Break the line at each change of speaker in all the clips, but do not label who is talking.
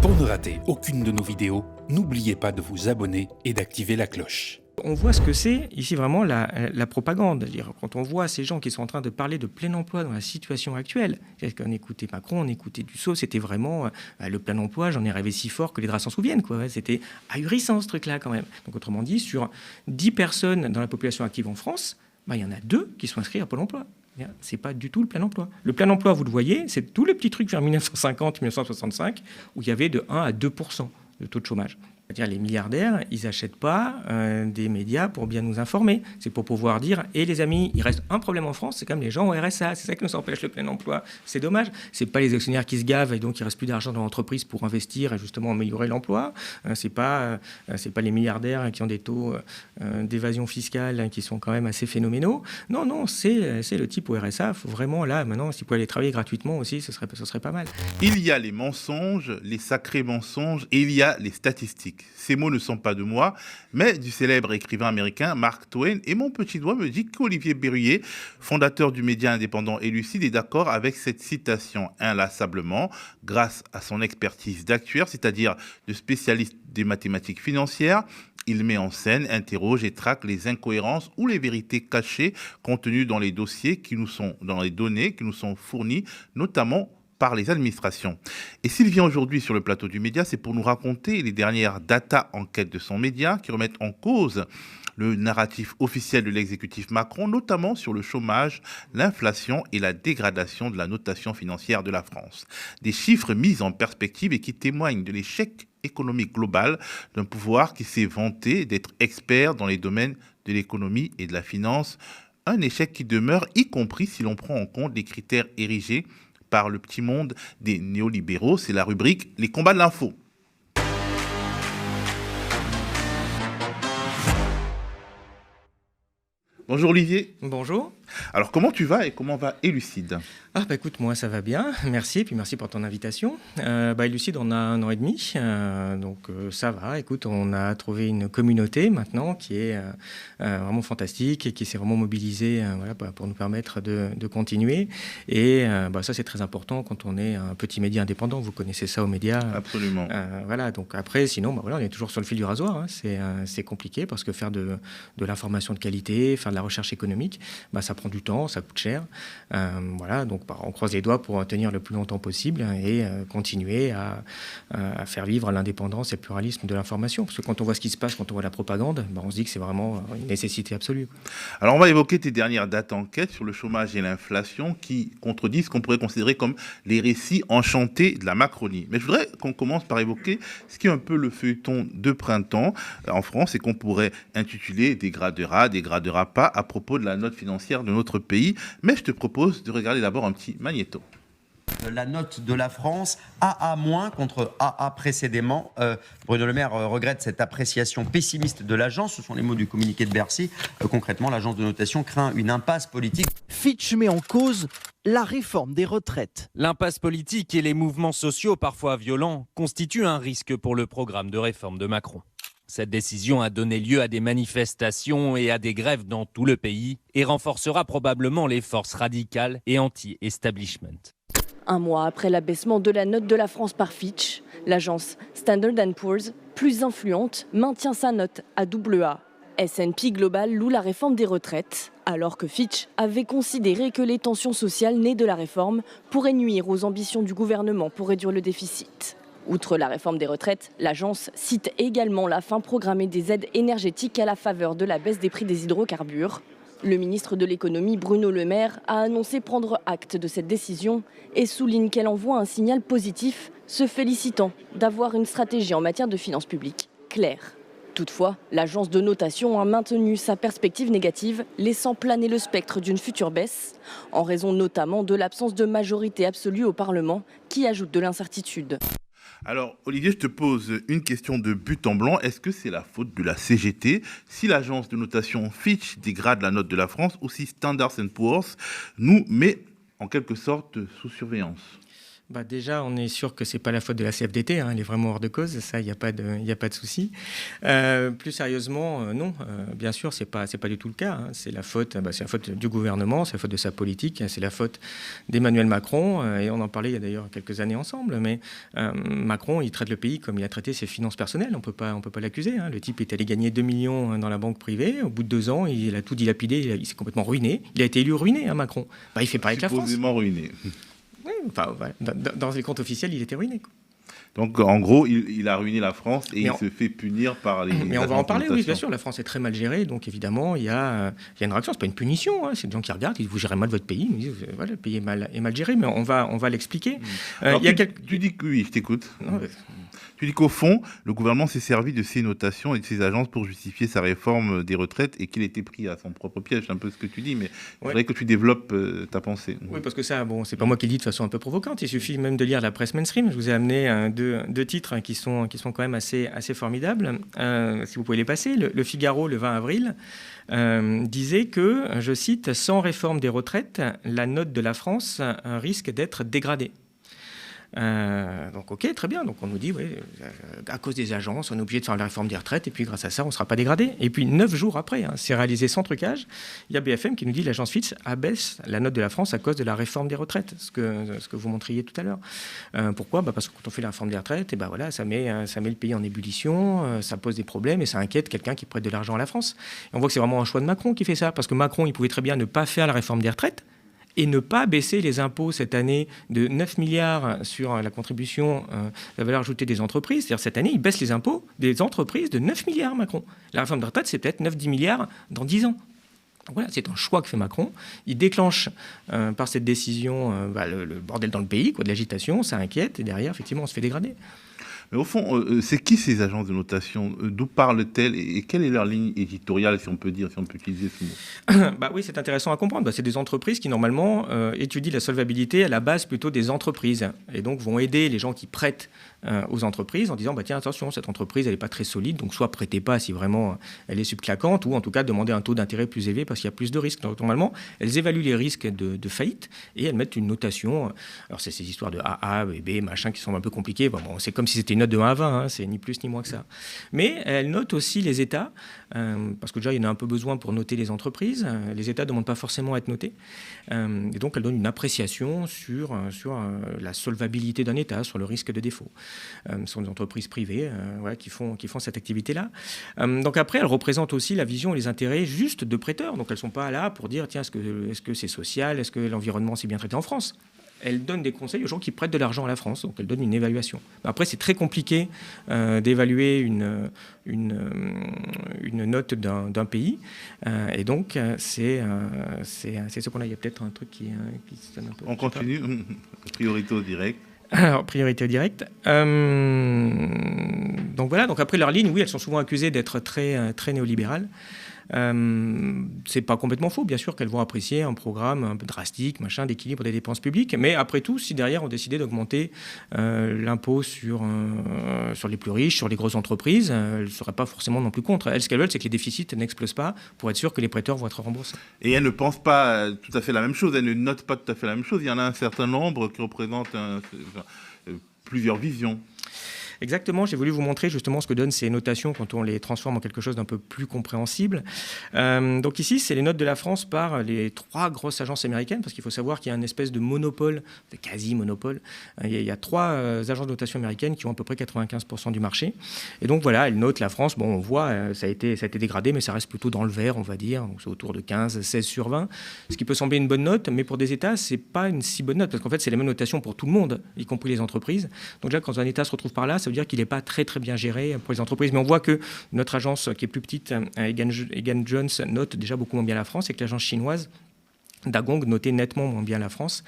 Pour ne rater aucune de nos vidéos, n'oubliez pas de vous abonner et d'activer la cloche.
On voit ce que c'est ici vraiment la propagande. C'est-à-dire, quand on voit ces gens qui sont en train de parler de plein emploi dans la situation actuelle, c'est-à-dire qu'on écoutait Macron, on écoutait Dussopt, c'était vraiment le plein emploi, j'en ai rêvé si fort que les draps s'en souviennent, quoi. C'était ahurissant ce truc-là quand même. Donc autrement dit, sur 10 personnes dans la population active en France, il y en a 2 qui sont inscrits à Pôle emploi. C'est pas du tout le plein emploi. Le plein emploi, vous le voyez, c'est tous les petits trucs vers 1950-1965 où il y avait de 1 à 2% de taux de chômage. C'est-à-dire les milliardaires, ils n'achètent pas des médias pour bien nous informer. C'est pour pouvoir dire « Et les amis, il reste un problème en France, c'est comme les gens au RSA. C'est ça qui nous empêche le plein emploi. C'est dommage. C'est pas les actionnaires qui se gavent et donc il reste plus d'argent dans l'entreprise pour investir et justement améliorer l'emploi. C'est pas les milliardaires qui ont des taux d'évasion fiscale qui sont quand même assez phénoménaux. Non, c'est le type au RSA. Il faut vraiment, là, maintenant, s'il pouvait aller travailler gratuitement aussi, ce serait pas mal. »
Il y a les mensonges, les sacrés mensonges, et il y a les statistiques. Ces mots ne sont pas de moi, mais du célèbre écrivain américain Mark Twain. Et mon petit doigt me dit qu'Olivier Berruyer, fondateur du média indépendant et lucide, est d'accord avec cette citation inlassablement, grâce à son expertise d'actuaire, c'est-à-dire de spécialiste des mathématiques financières. Il met en scène, interroge et traque les incohérences ou les vérités cachées contenues dans les dossiers dans les données qui nous sont fournies, notamment par les administrations. Et s'il vient aujourd'hui sur le plateau du média, c'est pour nous raconter les dernières data enquêtes de son média qui remettent en cause le narratif officiel de l'exécutif Macron, notamment sur le chômage, l'inflation et la dégradation de la notation financière de la France. Des chiffres mis en perspective et qui témoignent de l'échec économique global d'un pouvoir qui s'est vanté d'être expert dans les domaines de l'économie et de la finance. Un échec qui demeure, y compris si l'on prend en compte les critères érigés par le petit monde des néolibéraux. C'est la rubrique « Les combats de l'info ». Bonjour Olivier.
Bonjour.
Alors comment tu vas et comment va Elucide ?
Écoute, moi ça va bien, merci, et puis merci pour ton invitation. Elucide, on a 1 an et demi, donc ça va. Écoute, on a trouvé une communauté maintenant qui est vraiment fantastique et qui s'est vraiment mobilisée pour nous permettre de continuer. Et ça c'est très important quand on est un petit média indépendant, vous connaissez ça aux médias.
Absolument.
Donc après, sinon, on est toujours sur le fil du rasoir, hein. C'est compliqué parce que faire de l'information de qualité, faire de la recherche économique, ça prend du temps, ça coûte cher. Donc on croise les doigts pour tenir le plus longtemps possible et continuer à faire vivre l'indépendance et le pluralisme de l'information. Parce que quand on voit ce qui se passe, quand on voit la propagande, on se dit que c'est vraiment une nécessité absolue.
Alors on va évoquer tes dernières dates d'enquête sur le chômage et l'inflation qui contredisent ce qu'on pourrait considérer comme les récits enchantés de la Macronie. Mais je voudrais qu'on commence par évoquer ce qui est un peu le feuilleton de printemps en France et qu'on pourrait intituler « Dégradera pas » à propos de la note financière de notre pays. Mais je te propose de regarder d'abord un petit magnéto.
La note de la France, AA- contre AA précédemment. Bruno Le Maire regrette cette appréciation pessimiste de l'agence. Ce sont les mots du communiqué de Bercy. Concrètement, l'agence de notation craint une impasse politique.
Fitch met en cause la réforme des retraites.
L'impasse politique et les mouvements sociaux parfois violents constituent un risque pour le programme de réforme de Macron. Cette décision a donné lieu à des manifestations et à des grèves dans tout le pays et renforcera probablement les forces radicales et anti-establishment.
1 mois après l'abaissement de la note de la France par Fitch, l'agence Standard & Poor's, plus influente, maintient sa note à AA. S&P Global loue la réforme des retraites, alors que Fitch avait considéré que les tensions sociales nées de la réforme pourraient nuire aux ambitions du gouvernement pour réduire le déficit. Outre la réforme des retraites, l'agence cite également la fin programmée des aides énergétiques à la faveur de la baisse des prix des hydrocarbures. Le ministre de l'économie Bruno Le Maire a annoncé prendre acte de cette décision et souligne qu'elle envoie un signal positif, se félicitant d'avoir une stratégie en matière de finances publiques claire. Toutefois, l'agence de notation a maintenu sa perspective négative, laissant planer le spectre d'une future baisse, en raison notamment de l'absence de majorité absolue au Parlement, qui ajoute de l'incertitude.
Alors, Olivier, je te pose une question de but en blanc. Est-ce que c'est la faute de la CGT si l'agence de notation Fitch dégrade la note de la France ou si Standard & Poor's nous met en quelque sorte sous surveillance ?
Déjà, on est sûr que c'est pas la faute de la CFDT, hein, elle est vraiment hors de cause, ça, il n'y a pas de souci. Plus sérieusement, non, bien sûr, c'est pas du tout le cas. Hein. C'est la faute du gouvernement, c'est la faute de sa politique, c'est la faute d'Emmanuel Macron, et on en parlait il y a d'ailleurs quelques années ensemble, mais Macron, il traite le pays comme il a traité ses finances personnelles, on peut pas l'accuser. Hein. Le type est allé gagner 2 millions dans la banque privée, au bout de 2 ans, il a tout dilapidé, il s'est complètement ruiné. Il a été élu ruiné, hein, Macron. Il fait pareil avec la France.
Supposément ruiné.
Oui, dans les comptes officiels, il était ruiné, quoi.
Donc, en gros, il a ruiné la France et il se fait punir par les...
Mais on va en parler, oui, bien sûr. La France est très mal gérée, donc évidemment, il y a une réaction. Ce n'est pas une punition, hein. C'est des gens qui regardent, ils disent, vous gérez mal votre pays. Ils disent, voilà, le pays est mal géré, mais on va l'expliquer.
Tu dis que oui, je t'écoute. Tu dis qu'au fond, le gouvernement s'est servi de ces notations et de ces agences pour justifier sa réforme des retraites et qu'il était pris à son propre piège. C'est un peu ce que tu dis, mais il faudrait que tu développes ta pensée.
Oui, parce que ça, c'est pas moi qui le dis de façon un peu provocante. Il suffit même de lire la presse mainstream. Je vous ai amené deux titres qui sont quand même assez formidables. Si vous pouvez les passer. Le Figaro, le 20 avril, disait que, je cite, « Sans réforme des retraites, la note de la France risque d'être dégradée ». Donc ok, très bien. Donc on nous dit, à cause des agences, on est obligé de faire la réforme des retraites et puis grâce à ça, on ne sera pas dégradé. Et puis 9 jours après, c'est réalisé sans trucage, il y a BFM qui nous dit l'agence Fitch abaisse la note de la France à cause de la réforme des retraites, ce que vous montriez tout à l'heure. Pourquoi ? Parce que quand on fait la réforme des retraites, ça met le pays en ébullition, ça pose des problèmes et ça inquiète quelqu'un qui prête de l'argent à la France. Et on voit que c'est vraiment un choix de Macron qui fait ça, parce que Macron, il pouvait très bien ne pas faire la réforme des retraites et ne pas baisser les impôts cette année de 9 milliards sur la contribution la valeur ajoutée des entreprises. C'est-à-dire cette année, il baisse les impôts des entreprises de 9 milliards, Macron. La réforme de retraite, c'est peut-être 9-10 milliards dans 10 ans. Donc voilà, c'est un choix que fait Macron. Il déclenche par cette décision le bordel dans le pays, de l'agitation, ça inquiète, et derrière, effectivement, on se fait dégrader.
Mais au fond, c'est qui ces agences de notation ? D'où parlent-elles et quelle est leur ligne éditoriale, si on peut utiliser ce mot ?
Oui, c'est intéressant à comprendre. C'est des entreprises qui, normalement, étudient la solvabilité à la base plutôt des entreprises. Et donc, vont aider les gens qui prêtent aux entreprises en disant, tiens, attention, cette entreprise, elle n'est pas très solide, donc soit prêtez pas si vraiment elle est subclaquante, ou en tout cas, demandez un taux d'intérêt plus élevé parce qu'il y a plus de risques. Donc, normalement, elles évaluent les risques de faillite et elles mettent une notation. Alors, c'est ces histoires de AA, B, machin, qui sont un peu compliquées. C'est comme si c'était une note de 1 à 20, c'est ni plus ni moins que ça. Mais elles notent aussi les États, parce que déjà, il y en a un peu besoin pour noter les entreprises. Les États ne demandent pas forcément à être notés. Et donc, elles donnent une appréciation sur la solvabilité d'un État, sur le risque de défaut. Ce sont des entreprises privées qui font cette activité-là. Donc après, elles représentent aussi la vision et les intérêts juste de prêteurs. Donc elles ne sont pas là pour dire, tiens, est-ce que c'est social, est-ce que l'environnement s'est bien traité en France ? Elles donnent des conseils aux gens qui prêtent de l'argent à la France. Donc elles donnent une évaluation. Après, c'est très compliqué d'évaluer une note d'un pays. Et donc, c'est ce qu'on a. Il y a peut-être un truc qui sonne un peu.
On continue. Priorité au direct.
Alors, priorité au direct. Donc voilà, donc après leur ligne, oui, elles sont souvent accusées d'être très, très néolibérales. C'est pas complètement faux, bien sûr qu'elles vont apprécier un programme un peu drastique, d'équilibre des dépenses publiques, mais après tout, si derrière on décidait d'augmenter l'impôt sur les plus riches, sur les grosses entreprises, elles ne seraient pas forcément non plus contre. Elles, ce qu'elles veulent, c'est que les déficits n'explosent pas pour être sûr que les prêteurs vont être remboursés.
Et elles ne pensent pas tout à fait la même chose, elles ne notent pas tout à fait la même chose. Il y en a un certain nombre qui représentent plusieurs visions.
Exactement, j'ai voulu vous montrer justement ce que donnent ces notations quand on les transforme en quelque chose d'un peu plus compréhensible. Donc ici, c'est les notes de la France par les 3 grosses agences américaines, parce qu'il faut savoir qu'il y a une espèce de monopole, de quasi-monopole. Il y a 3 agences de notation américaines qui ont à peu près 95% du marché. Et donc voilà, elles notent la France. Bon, on voit, ça a été dégradé, mais ça reste plutôt dans le vert, on va dire. Donc, c'est autour de 15, 16 sur 20, ce qui peut sembler une bonne note, mais pour des États, c'est pas une si bonne note, parce qu'en fait, c'est la même notation pour tout le monde, y compris les entreprises. Donc là, quand un État se retrouve par là, ça veut dire qu'il n'est pas très très bien géré pour les entreprises. Mais on voit que notre agence qui est plus petite, Egan Jones, note déjà beaucoup moins bien la France, et que l'agence chinoise Dagong notait nettement moins bien la France.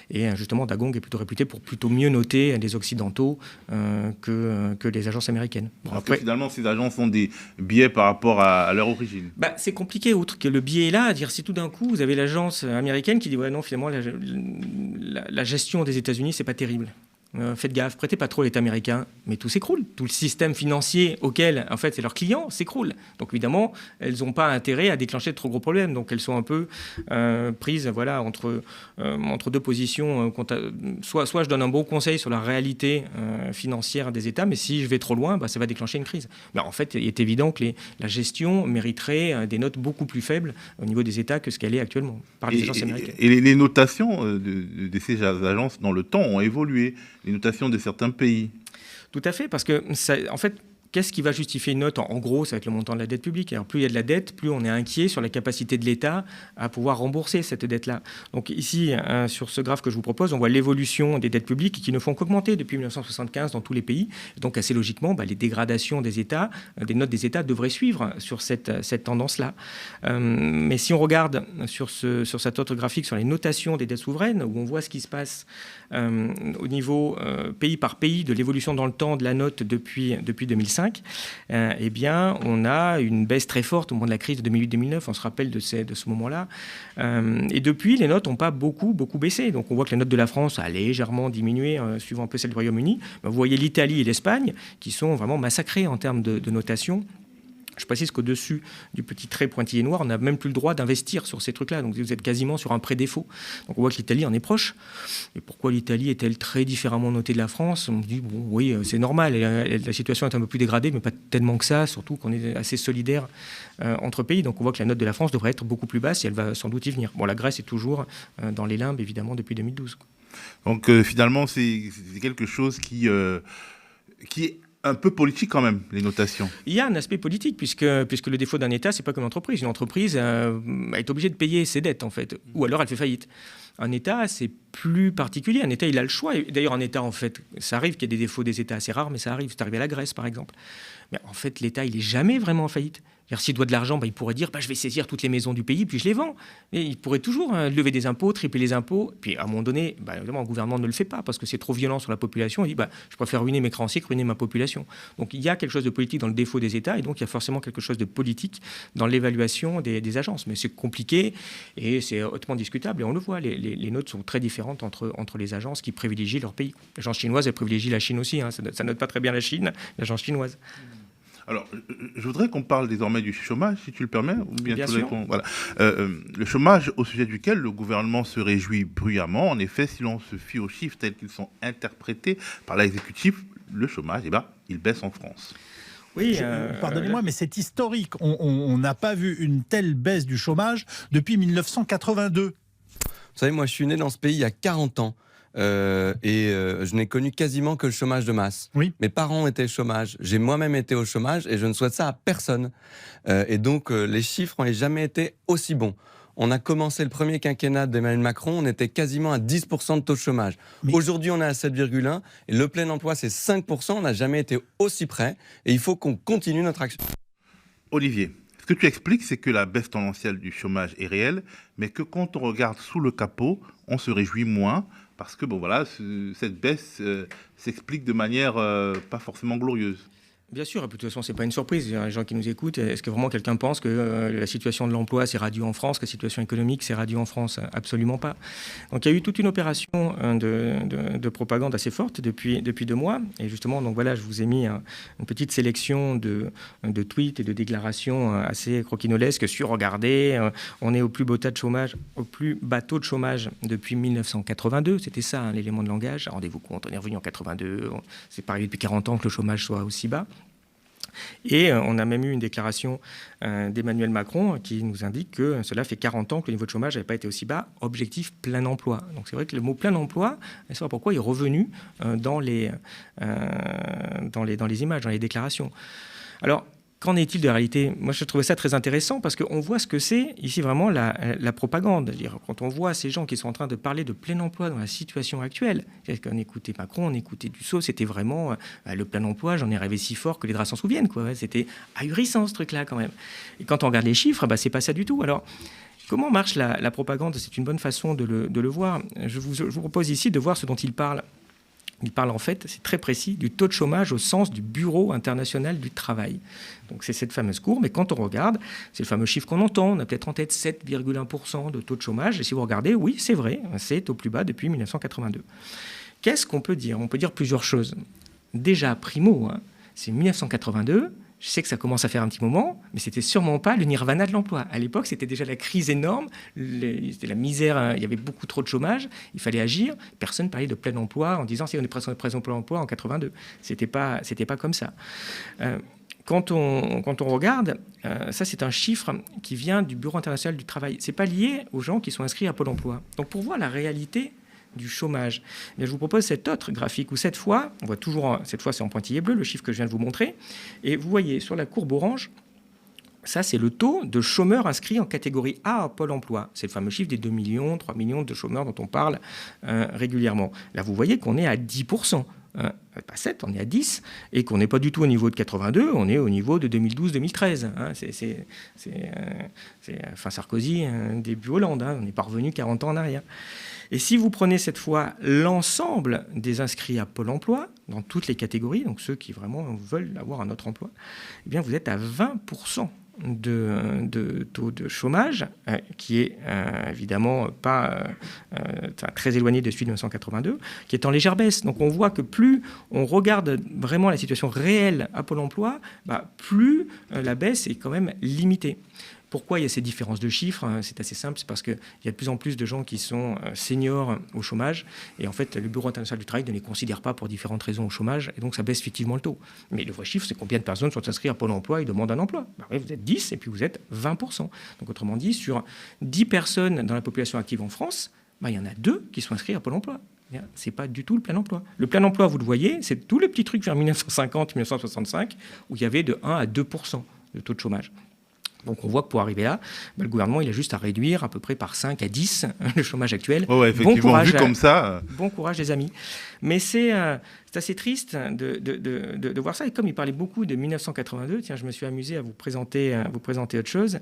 Et justement, Dagong est plutôt réputé pour plutôt mieux noter les Occidentaux que les agences américaines. Bon,
parce que finalement, ces agences ont des biais par rapport à leur origine.
C'est compliqué, outre que le biais est là, à dire si tout d'un coup, vous avez l'agence américaine qui dit « ouais, non, finalement, la gestion des États-Unis, c'est pas terrible. Faites gaffe, prêtez pas trop à l'État américain, mais tout s'écroule. Tout le système financier auquel, en fait, c'est leurs clients s'écroule. Donc, évidemment, elles n'ont pas intérêt à déclencher de trop gros problèmes. Donc, elles sont un peu prises voilà, entre deux positions. Soit je donne un bon conseil sur la réalité financière des États, mais si je vais trop loin, ça va déclencher une crise. Mais en fait, il est évident que la gestion mériterait des notes beaucoup plus faibles au niveau des États que ce qu'elle est actuellement par les agences américaines.
Et les notations de ces agences dans le temps ont évolué, les notations de certains pays.
Tout à fait, parce que, en fait, qu'est-ce qui va justifier une note ? En gros, ça va être le montant de la dette publique. Alors, plus il y a de la dette, plus on est inquiet sur la capacité de l'État à pouvoir rembourser cette dette-là. Donc ici, sur ce graphe que je vous propose, on voit l'évolution des dettes publiques qui ne font qu'augmenter depuis 1975 dans tous les pays. Donc assez logiquement, les dégradations des États, des notes des États devraient suivre sur cette tendance-là. Mais si on regarde sur cet autre graphique, sur les notations des dettes souveraines, où on voit ce qui se passe au niveau pays par pays de l'évolution dans le temps de la note depuis 2005, eh bien, on a une baisse très forte au moment de la crise de 2008-2009. On se rappelle de ce moment-là. Et depuis, les notes n'ont pas beaucoup baissé. Donc, on voit que la note de la France a légèrement diminué, suivant un peu celle du Royaume-Uni. Vous voyez l'Italie et l'Espagne qui sont vraiment massacrés en termes de notation. Je précise qu'au-dessus du petit trait pointillé noir, on n'a même plus le droit d'investir sur ces trucs-là. Donc vous êtes quasiment sur un prêt-défaut. Donc on voit que l'Italie en est proche. Et pourquoi l'Italie est-elle très différemment notée de la France ? On se dit, bon, oui, c'est normal. La situation est un peu plus dégradée, mais pas tellement que ça, surtout qu'on est assez solidaire entre pays. Donc on voit que la note de la France devrait être beaucoup plus basse et elle va sans doute y venir. Bon, la Grèce est toujours dans les limbes, évidemment, depuis 2012.
Donc finalement, c'est quelque chose qui est un peu politique quand même, les notations.
Il y a un aspect politique, puisque le défaut d'un État, c'est pas comme une entreprise. Une entreprise est obligée de payer ses dettes, en fait, ou alors elle fait faillite. Un État, c'est plus particulier. Un État, il a le choix. Et d'ailleurs, un État, en fait, ça arrive qu'il y ait des défauts des États assez rares, mais ça arrive. C'est arrivé à la Grèce, par exemple. Mais en fait, l'État, il n'est jamais vraiment en faillite. S'il doit de l'argent, il pourrait dire je vais saisir toutes les maisons du pays, puis je les vends. Et il pourrait toujours lever des impôts, tripler les impôts. Puis à un moment donné, évidemment, le gouvernement ne le fait pas parce que c'est trop violent sur la population. Il dit je préfère ruiner mes créanciers que ruiner ma population. Donc il y a quelque chose de politique dans le défaut des États et donc il y a forcément quelque chose de politique dans l'évaluation des agences. Mais c'est compliqué et c'est hautement discutable. Et on le voit, les notes sont très différentes entre les agences qui privilégient leur pays. L'agence chinoise, elle privilégie la Chine aussi. Ça note pas très bien la Chine, l'agence chinoise.
Alors, je voudrais qu'on parle désormais du chômage, si tu le permets. Ou
bien sûr.
Voilà. Le chômage au sujet duquel le gouvernement se réjouit bruyamment. En effet, si l'on se fie aux chiffres tels qu'ils sont interprétés par l'exécutif, le chômage, il baisse en France.
Oui, pardonnez-moi, mais c'est historique. On n'a pas vu une telle baisse du chômage depuis 1982.
Vous savez, moi, je suis né dans ce pays il y a 40 ans. Je n'ai connu quasiment que le chômage de masse.
Oui.
Mes parents étaient au chômage, j'ai moi-même été au chômage et je ne souhaite ça à personne. Et donc les chiffres n'ont jamais été aussi bons. On a commencé le premier quinquennat d'Emmanuel Macron, on était quasiment à 10% de taux de chômage. Aujourd'hui, on est à 7,1% et le plein emploi, c'est 5%. On n'a jamais été aussi près et il faut qu'on continue notre action.
Olivier, ce que tu expliques, c'est que la baisse tendancielle du chômage est réelle, mais que quand on regarde sous le capot, on se réjouit moins. Parce que cette baisse s'explique de manière pas forcément glorieuse.
Bien sûr, et de toute façon, ce n'est pas une surprise. Les gens qui nous écoutent, est-ce que vraiment quelqu'un pense que la situation de l'emploi s'est radie en France, que la situation économique s'est radie en France ? Absolument pas. Donc il y a eu toute une opération de propagande assez forte depuis 2 mois. Et justement, donc voilà, je vous ai mis une petite sélection de tweets et de déclarations assez croquinolesques sur regardez, on est au plus bas taux de chômage depuis 1982. C'était ça, l'élément de langage. Rendez-vous compte, on est revenu en 82. C'est pas arrivé depuis 40 ans que le chômage soit aussi bas. Et on a même eu une déclaration d'Emmanuel Macron qui nous indique que cela fait 40 ans que le niveau de chômage n'avait pas été aussi bas. Objectif plein emploi. Donc c'est vrai que le mot plein emploi, c'est pas pourquoi il est revenu dans les images, dans les déclarations. Alors, qu'en est-il de la réalité ? Moi, je trouvais ça très intéressant parce qu'on voit ce que c'est ici vraiment la propagande. C'est-à-dire, quand on voit ces gens qui sont en train de parler de plein emploi dans la situation actuelle, c'est-à-dire qu'on écoutait Macron, on écoutait Dussopt, c'était vraiment le plein emploi, j'en ai rêvé si fort que les draps s'en souviennent, quoi. C'était ahurissant ce truc-là quand même. Et quand on regarde les chiffres, c'est pas ça du tout. Alors, comment marche la propagande ? C'est une bonne façon de le voir. Je vous propose ici de voir ce dont il parle. Il parle en fait, c'est très précis, du taux de chômage au sens du Bureau international du travail. Donc c'est cette fameuse courbe, mais quand on regarde, c'est le fameux chiffre qu'on entend, on a peut-être en tête 7,1% de taux de chômage, et si vous regardez, oui, c'est vrai, c'est au plus bas depuis 1982. Qu'est-ce qu'on peut dire ? On peut dire plusieurs choses. déjà primo, hein, c'est 1982. Je sais que ça commence à faire un petit moment, mais c'était sûrement pas le nirvana de l'emploi. À l'époque, c'était déjà la crise énorme, c'était la misère, hein, il y avait beaucoup trop de chômage, il fallait agir. Personne parlait de plein emploi en disant si on est présent plein emploi en 82. C'était pas comme ça. Quand on regarde, ça c'est un chiffre qui vient du Bureau international du travail. C'est pas lié aux gens qui sont inscrits à Pôle emploi. Donc pour voir la réalité du chômage, je vous propose cet autre graphique où cette fois, on voit toujours, cette fois c'est en pointillé bleu, le chiffre que je viens de vous montrer, et vous voyez sur la courbe orange, ça c'est le taux de chômeurs inscrits en catégorie A à Pôle emploi. C'est le fameux chiffre des 2 millions, 3 millions de chômeurs dont on parle régulièrement. Là vous voyez qu'on est à 10%. Pas 7, on est à 10, et qu'on n'est pas du tout au niveau de 82, on est au niveau de 2012-2013. Hein. C'est fin Sarkozy, début Hollande, hein. On n'est pas revenu 40 ans en arrière. Et si vous prenez cette fois l'ensemble des inscrits à Pôle emploi, dans toutes les catégories, donc ceux qui vraiment veulent avoir un autre emploi, eh bien vous êtes à 20% de taux de chômage, qui est évidemment pas très éloigné de celui de 1982, qui est en légère baisse. Donc on voit que plus on regarde vraiment la situation réelle à Pôle emploi, plus la baisse est quand même limitée. Pourquoi il y a ces différences de chiffres? C'est assez simple, c'est parce qu'il y a de plus en plus de gens qui sont seniors au chômage, et en fait le Bureau international du travail ne les considère pas pour différentes raisons au chômage, et donc ça baisse effectivement le taux. Mais le vrai chiffre, c'est combien de personnes sont inscrites à Pôle emploi et demandent un emploi. Oui, vous êtes 10 et puis vous êtes 20%. Donc autrement dit, sur 10 personnes dans la population active en France, il y en a 2 qui sont inscrits à Pôle emploi. C'est pas du tout le plein emploi. Le plein emploi, vous le voyez, c'est tous les petits trucs vers 1950-1965 où il y avait de 1 à 2% de taux de chômage. Donc on voit que pour arriver là, le gouvernement il a juste à réduire à peu près par 5 à 10 le chômage actuel.
Ouais, effectivement, bon courage, vu comme ça.
Bon courage les amis. Mais c'est assez triste de voir ça. Et comme il parlait beaucoup de 1982, tiens, je me suis amusé à vous présenter autre chose.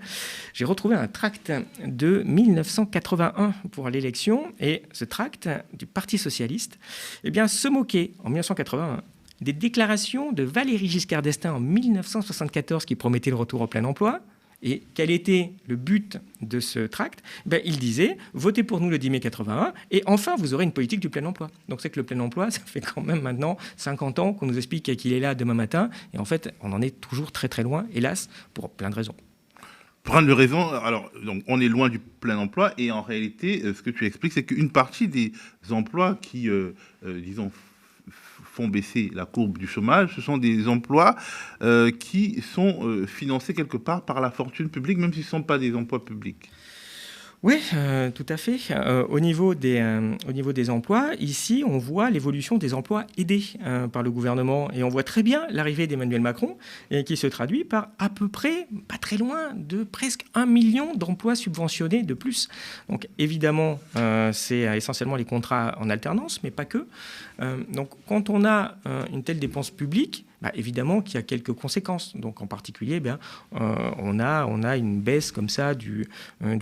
J'ai retrouvé un tract de 1981 pour l'élection. Et ce tract du Parti socialiste se moquait en 1981 des déclarations de Valéry Giscard d'Estaing en 1974 qui promettait le retour au plein emploi. Et quel était le but de ce tract? Il disait « Votez pour nous le 10 mai 81 et enfin vous aurez une politique du plein emploi ». Donc c'est que le plein emploi, ça fait quand même maintenant 50 ans qu'on nous explique qu'il est là demain matin. Et en fait, on en est toujours très très loin, hélas, pour plein de raisons.
Pour plein de raisons, alors donc, on est loin du plein emploi et en réalité, ce que tu expliques, c'est qu'une partie des emplois qui, disons, font baisser la courbe du chômage, ce sont des emplois qui sont financés quelque part par la fortune publique, même s'ils ne sont pas des emplois publics.
Oui, tout à fait. Au niveau des emplois, ici, on voit l'évolution des emplois aidés par le gouvernement. Et on voit très bien l'arrivée d'Emmanuel Macron, qui se traduit par à peu près, pas très loin, de presque 1 million d'emplois subventionnés de plus. Donc évidemment, c'est essentiellement les contrats en alternance, mais pas que. Donc quand on a une telle dépense publique, évidemment qu'il y a quelques conséquences. Donc en particulier, on a une baisse comme ça du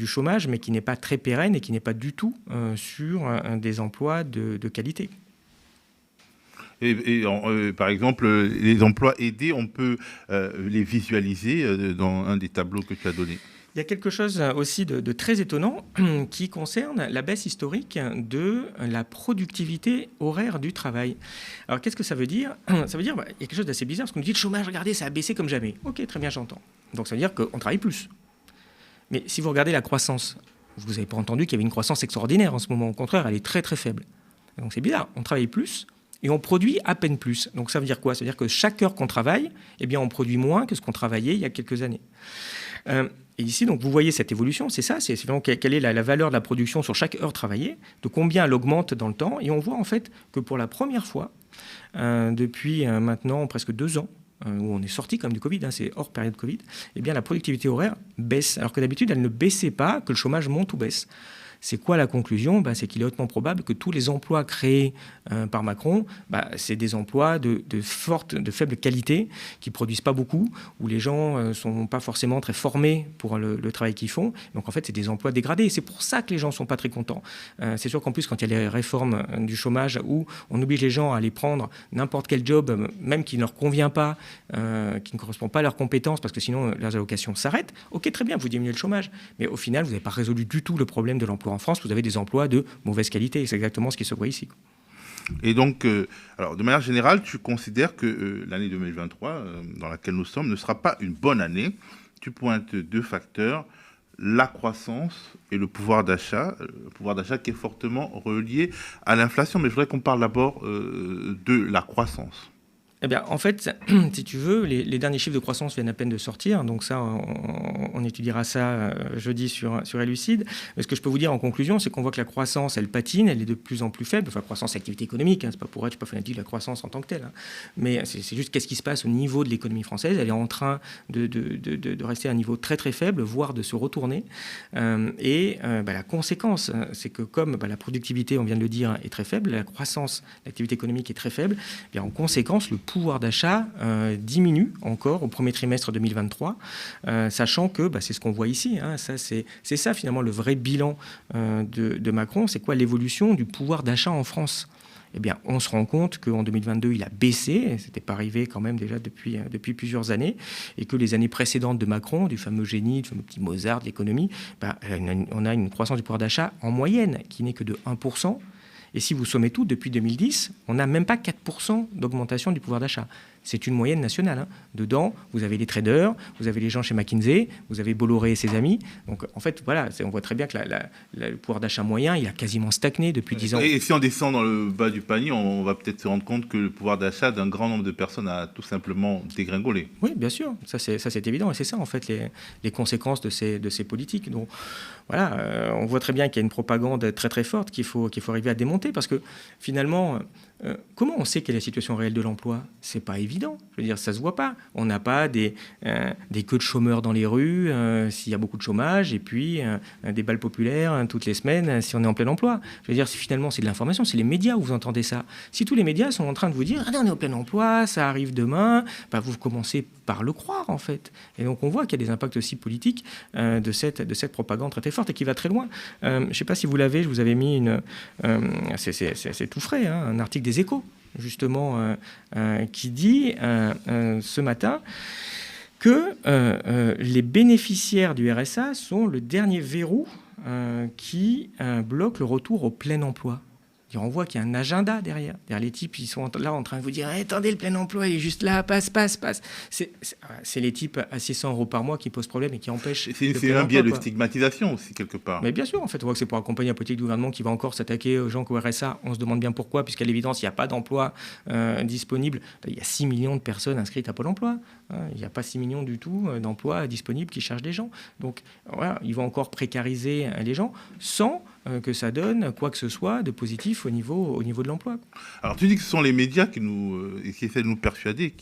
chômage, mais qui n'est pas très pérenne et qui n'est pas du tout sur des emplois de qualité.
Et par exemple, les emplois aidés, on peut les visualiser dans un des tableaux que tu as donné.
Il y a quelque chose aussi de très étonnant qui concerne la baisse historique de la productivité horaire du travail. Alors, qu'est-ce que ça veut dire? Ça veut dire qu'il y a quelque chose d'assez bizarre, parce qu'on nous dit le chômage, regardez, ça a baissé comme jamais. Ok, très bien, j'entends. Donc, ça veut dire qu'on travaille plus. Mais si vous regardez la croissance, vous n'avez pas entendu qu'il y avait une croissance extraordinaire en ce moment. Au contraire, elle est très, très faible. Donc, c'est bizarre. On travaille plus et on produit à peine plus. Donc, ça veut dire quoi? Ça veut dire que chaque heure qu'on travaille, on produit moins que ce qu'on travaillait il y a quelques années. Et ici, donc, vous voyez cette évolution, c'est ça, c'est vraiment quelle est la valeur de la production sur chaque heure travaillée, de combien elle augmente dans le temps. Et on voit en fait que pour la première fois, depuis maintenant presque 2 ans, où on est sorti comme du Covid, c'est hors période Covid, la productivité horaire baisse, alors que d'habitude, elle ne baissait pas, que le chômage monte ou baisse. C'est quoi la conclusion? C'est qu'il est hautement probable que tous les emplois créés par Macron, c'est des emplois de faible qualité, qui ne produisent pas beaucoup, où les gens ne sont pas forcément très formés pour le travail qu'ils font. Donc en fait, c'est des emplois dégradés. Et c'est pour ça que les gens ne sont pas très contents. C'est sûr qu'en plus, quand il y a les réformes du chômage, où on oblige les gens à aller prendre n'importe quel job, même qui ne leur convient pas, qui ne correspond pas à leurs compétences, parce que sinon leurs allocations s'arrêtent. Ok, très bien, vous diminuez le chômage. Mais au final, vous n'avez pas résolu du tout le problème de l'emploi en France. Vous avez des emplois de mauvaise qualité. C'est exactement ce qui se voit ici.
Et donc, alors, de manière générale, tu considères que l'année 2023, dans laquelle nous sommes, ne sera pas une bonne année. Tu pointes 2 facteurs, la croissance et le pouvoir d'achat qui est fortement relié à l'inflation. Mais je voudrais qu'on parle d'abord de la croissance.
Eh bien, en fait, si tu veux, les derniers chiffres de croissance viennent à peine de sortir. Donc ça, on étudiera ça jeudi sur Elucide. Mais ce que je peux vous dire en conclusion, c'est qu'on voit que la croissance, elle patine, elle est de plus en plus faible. Enfin, croissance, activité économique, hein, c'est pas pour être, je suis pas fanatique de la croissance en tant que telle. Hein. Mais c'est juste qu'est-ce qui se passe au niveau de l'économie française. Elle est en train de rester à un niveau très très faible, voire de se retourner. La conséquence, c'est que comme la productivité, on vient de le dire, est très faible, la croissance, l'activité économique est très faible, et en conséquence, le pouvoir d'achat diminue encore au premier trimestre 2023, sachant que c'est ce qu'on voit ici. Hein, c'est ça finalement le vrai bilan de Macron. C'est quoi l'évolution du pouvoir d'achat en France ? Eh bien, on se rend compte qu'en 2022, il a baissé, ce n'était pas arrivé quand même déjà depuis plusieurs années, et que les années précédentes de Macron, du fameux génie, du fameux petit Mozart de l'économie, on a une croissance du pouvoir d'achat en moyenne qui n'est que de 1%. Et si vous sommez tout, depuis 2010, on n'a même pas 4% d'augmentation du pouvoir d'achat. C'est une moyenne nationale. Hein. Dedans, vous avez les traders, vous avez les gens chez McKinsey, vous avez Bolloré et ses amis. Donc, en fait, voilà, on voit très bien que le pouvoir d'achat moyen, il a quasiment stagné depuis 10 ans.
Et si on descend dans le bas du panier, on va peut-être se rendre compte que le pouvoir d'achat d'un grand nombre de personnes a tout simplement dégringolé.
Oui, bien sûr. Ça, c'est évident. Et c'est ça, en fait, les conséquences de ces politiques. Donc, voilà, on voit très bien qu'il y a une propagande très, très forte qu'il faut arriver à démonter. Parce que, finalement... comment on sait quelle est la situation réelle de l'emploi ? C'est pas évident. Je veux dire, ça se voit pas. On n'a pas des queues de chômeurs dans les rues s'il y a beaucoup de chômage, et puis des balles populaires toutes les semaines si on est en plein emploi. Je veux dire, finalement, c'est de l'information. C'est les médias où vous entendez ça. Si tous les médias sont en train de vous dire « Ah non, on est en plein emploi, ça arrive demain », vous commencez par le croire, en fait. Et donc, on voit qu'il y a des impacts aussi politiques de cette propagande très, très forte et qui va très loin. Je ne sais pas si vous l'avez, je vous avais mis c'est tout frais, hein, un article des Échos, justement, qui dit ce matin que les bénéficiaires du RSA sont le dernier verrou qui bloque le retour au plein emploi. On voit qu'il y a un agenda derrière. Les types, ils sont là en train de vous dire hey, « Attendez, le plein emploi, il est juste là, passe. » C'est les types à 600 € par mois qui posent problème et qui empêchent...
C'est un biais de stigmatisation aussi, quelque part.
Mais bien sûr, en fait, on voit que c'est pour accompagner la politique du gouvernement qui va encore s'attaquer aux gens qui ont RSA. On se demande bien pourquoi, puisqu'à l'évidence, il n'y a pas d'emploi disponible. Il y a 6 millions de personnes inscrites à Pôle emploi. Il n'y a pas 6 millions du tout d'emplois disponibles qui cherchent des gens. Donc, voilà, ils vont encore précariser les gens sans... que ça donne quoi que ce soit de positif au niveau de l'emploi.
Alors tu dis que ce sont les médias qui essaient de nous persuader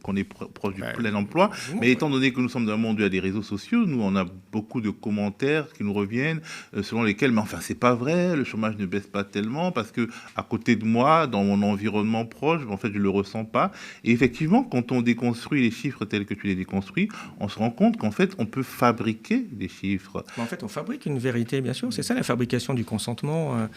qu'on est proche du plein emploi, mais étant donné que nous sommes dans un monde où il y a des réseaux sociaux, nous on a beaucoup de commentaires qui nous reviennent selon lesquels mais enfin c'est pas vrai, le chômage ne baisse pas tellement parce que à côté de moi, dans mon environnement proche, en fait je le ressens pas. Et effectivement, quand on déconstruit les chiffres tels que tu les déconstruis, on se rend compte qu'en fait on peut fabriquer des chiffres.
En fait, on fabrique une vérité, bien sûr. C'est ça la fabrication du consentement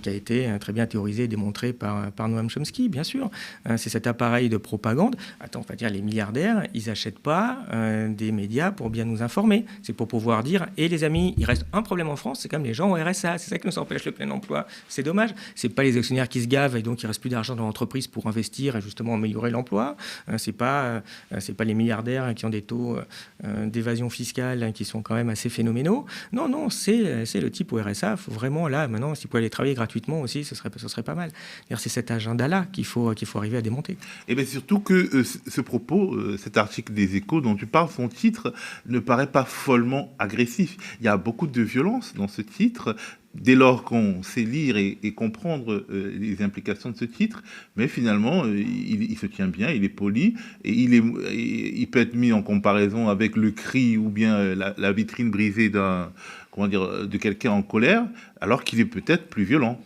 qui a été très bien théorisée et démontrée par Noam Chomsky, bien sûr. C'est cet appareil de propagande. Attends, on va dire les milliardaires, ils n'achètent pas des médias pour bien nous informer. C'est pour pouvoir dire et les amis, il reste un problème en France, c'est comme les gens au RSA. C'est ça qui nous empêche le plein emploi. C'est dommage. C'est pas les actionnaires qui se gavent et donc il reste plus d'argent dans l'entreprise pour investir et justement améliorer l'emploi. C'est pas les milliardaires qui ont des taux d'évasion fiscale qui sont quand même assez phénoménaux. Non, c'est le type au RSA. Faut vraiment, là, maintenant, s'il pouvait aller travailler gratuitement aussi, ce serait pas mal. C'est cet agenda-là qu'il faut arriver à démonter.
Et bien surtout que ce propos, cet article des Échos dont tu parles, son titre ne paraît pas follement agressif. Il y a beaucoup de violence dans ce titre, dès lors qu'on sait lire et comprendre les implications de ce titre, mais finalement, il se tient bien, il est poli, et il peut être mis en comparaison avec le cri ou bien la vitrine brisée de quelqu'un en colère, alors qu'il est peut-être plus violent.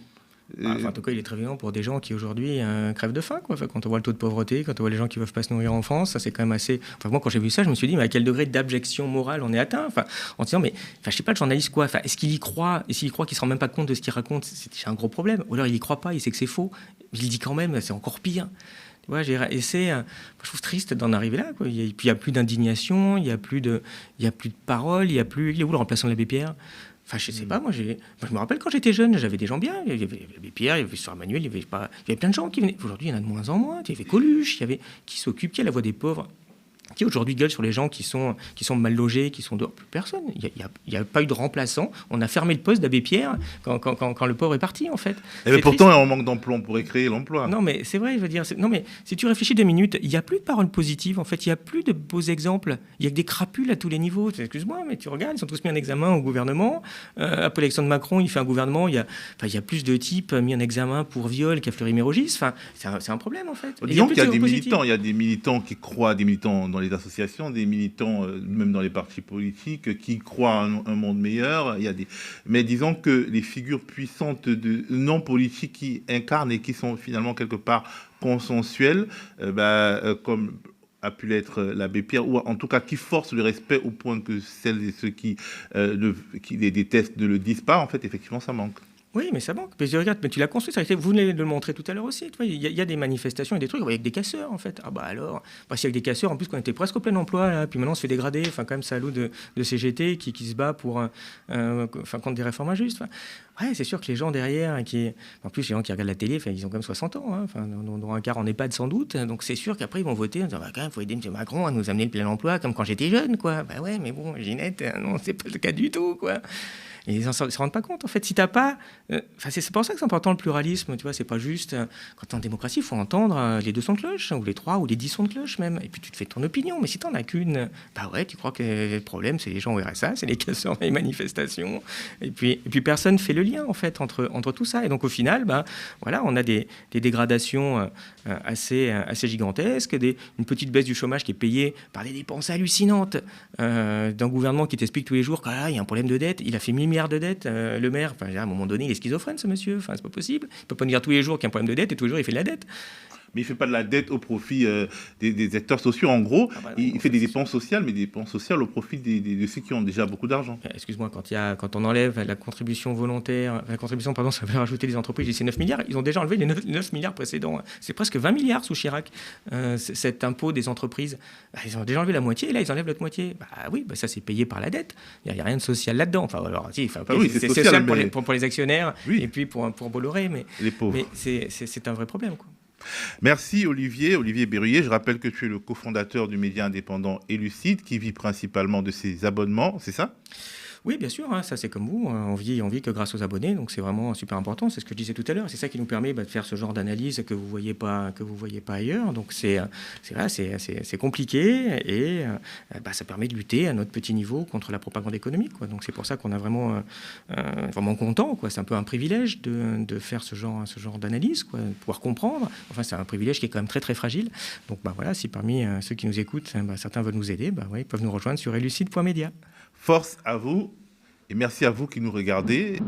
En tout cas, il est très violent pour des gens qui aujourd'hui crèvent de faim, quoi. Enfin, quand on voit le taux de pauvreté, quand on voit les gens qui ne peuvent pas se nourrir en France, ça c'est quand même assez. Enfin, moi, quand j'ai vu ça, je me suis dit, mais à quel degré d'abjection morale on est atteint ? Enfin, en disant, mais je sais pas, le journaliste quoi. Enfin, est-ce qu'il y croit ? Et s'il y croit qu'il se rend même pas compte de ce qu'il raconte, c'est déjà un gros problème. Ou alors il y croit pas, il sait que c'est faux. Il le dit quand même, c'est encore pire. Tu vois, je trouve triste d'en arriver là, quoi. Puis il y a plus d'indignation, il y a plus de parole, il y a plus. Il est où le remplaçant de l'abbé Pierre ? Enfin, je sais pas, moi, je me rappelle quand j'étais jeune, j'avais des gens bien. Il y avait Pierre, il y avait Sœur Manuel, il y avait plein de gens qui venaient. Aujourd'hui, il y en a de moins en moins. Il y avait Coluche, qui s'occupe, qui a la voix des pauvres, qui aujourd'hui gueule sur les gens qui sont mal logés, qui sont dehors. Plus personne. Il n'y a pas eu de remplaçant. On a fermé le poste d'Abbé Pierre quand le pauvre est parti, en fait.
Mais pourtant, on manque d'emploi, on pourrait créer l'emploi.
Non, mais c'est vrai, je veux dire. Non, mais si tu réfléchis 2 minutes, il n'y a plus de paroles positives, en fait. Il n'y a plus de beaux exemples. Il y a que des crapules à tous les niveaux. Excuse-moi, mais tu regardes, ils sont tous mis en examen au gouvernement. Après l'élection de Macron, il fait un gouvernement. Il y a plus de types mis en examen pour viol qu'à Fleury-Mérogis. Enfin, c'est un problème, en fait.
Disons qu'il y a des militants. Il y a des militants qui croient, des militants dans les associations, des militants même dans les partis politiques qui croient à un monde meilleur. Mais disons que les figures puissantes non politiques qui incarnent et qui sont finalement quelque part consensuelles, comme a pu l'être l'abbé Pierre, ou en tout cas qui forcent le respect au point que celles et ceux qui les détestent ne le disent pas, en fait, effectivement, ça manque.
Oui, mais ça manque. Mais je regarde, mais tu l'as construit, ça. Vous venez de le montrer tout à l'heure aussi. Il y a des manifestations et des trucs avec des casseurs, en fait. Ah bah alors, s'il y a des casseurs, en plus, qu'on était presque au plein emploi, là, puis maintenant on se fait dégrader. Enfin, quand même, salaud de CGT qui se bat contre des réformes injustes. Enfin, ouais, c'est sûr que les gens derrière, en plus, les gens qui regardent la télé, ils ont quand même 60 ans, hein, dont un quart en EHPAD sans doute. Donc c'est sûr qu'après, ils vont voter en disant, quand même, il faut aider M. Macron à nous amener le plein emploi, comme quand j'étais jeune, quoi. Bah ouais, mais bon, Ginette, non, c'est pas le cas du tout, quoi. Et ils ne se rendent pas compte, en fait. Si t'as pas... c'est pour ça que c'est important, le pluralisme, tu vois. C'est pas juste... quand t'es en démocratie, il faut entendre les 2 sons de cloche, ou les 3, ou les 10 sons de cloche, même. Et puis, tu te fais ton opinion. Mais si t'en as qu'une, bah ouais, tu crois que le problème, c'est les gens au RSA, c'est les casseurs, les manifestations. Et puis personne fait le lien, en fait, entre tout ça. Et donc, au final, voilà, on a des dégradations assez gigantesques, une petite baisse du chômage qui est payée par des dépenses hallucinantes d'un gouvernement qui t'explique tous les jours qu'il y a un problème de dette. Il a fait 1000 milliards de dettes, le maire. Enfin, à un moment donné, il est schizophrène, ce monsieur. Enfin, c'est pas possible. Il peut pas nous dire tous les jours qu'il y a un problème de dette et tous les jours il fait de la dette.
Mais il ne fait pas de la dette au profit des acteurs sociaux. En gros, il fait des dépenses sociales, mais des dépenses sociales au profit de ceux qui ont déjà beaucoup d'argent.
Excuse-moi, quand on enlève la contribution volontaire, ça veut rajouter les entreprises, c'est 9 milliards. Ils ont déjà enlevé les 9 milliards précédents. C'est presque 20 milliards sous Chirac, cet impôt des entreprises. Ils ont déjà enlevé la moitié, et là, ils enlèvent l'autre moitié. Oui, ça, c'est payé par la dette. Il n'y a rien de social là-dedans. Enfin, alors, si, c'est social pour les actionnaires, et puis pour Bolloré, mais
les pauvres.
Mais c'est un vrai problème, quoi.
Merci Olivier Berruyer. Je rappelle que tu es le cofondateur du média indépendant Élucide qui vit principalement de ses abonnements, c'est ça ?
Oui, bien sûr, ça c'est comme vous, on vit que grâce aux abonnés, donc c'est vraiment super important, c'est ce que je disais tout à l'heure, c'est ça qui nous permet de faire ce genre d'analyse que vous voyez pas ailleurs, donc c'est compliqué et ça permet de lutter à notre petit niveau contre la propagande économique, quoi. Donc c'est pour ça qu'on a vraiment content, quoi. C'est un peu un privilège de faire ce genre d'analyse, quoi, de pouvoir comprendre. Enfin, c'est un privilège qui est quand même très très fragile. Donc voilà, si parmi ceux qui nous écoutent, certains veulent nous aider, ils peuvent nous rejoindre sur elucide.media.
Force à vous et merci à vous qui nous regardez.